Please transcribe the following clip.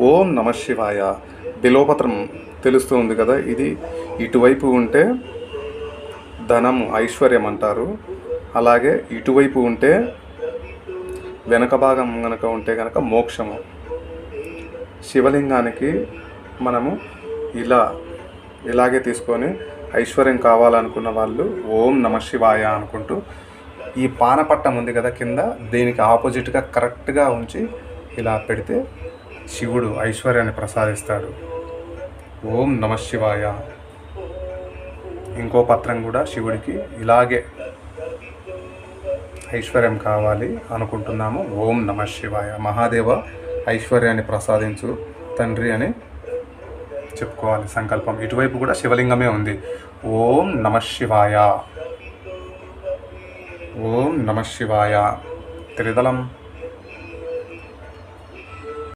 ఓం నమ శివాయ. బిలోపత్రం తెలుస్తూ ఉంది కదా, ఇది ఇటువైపు ఉంటే ధనము ఐశ్వర్యం అంటారు. అలాగే ఇటువైపు ఉంటే వెనక భాగం కనుక ఉంటే కనుక మోక్షము. శివలింగానికి మనము ఇలాగే తీసుకొని ఐశ్వర్యం కావాలనుకున్న వాళ్ళు ఓం నమ శివాయ అనుకుంటూ ఈ పానపట్టం ఉంది కదా కింద, దీనికి ఆపోజిట్గా కరెక్ట్గా ఉంచి ఇలా పెడితే శివుడు ఐశ్వర్యాన్ని ప్రసాదిస్తాడు. ఓం నమ శివాయ. ఇంకో పత్రం కూడా శివుడికి ఇలాగే ఐశ్వర్యం కావాలి అనుకుంటున్నాము. ఓం నమ శివాయ. మహాదేవ ఐశ్వర్యాన్ని ప్రసాదించు తండ్రి అని చెప్పుకోవాలి సంకల్పం. ఇటువైపు కూడా శివలింగమే ఉంది. ఓం నమ శివాయ. ఓం నమ శివాయ. త్రిదళం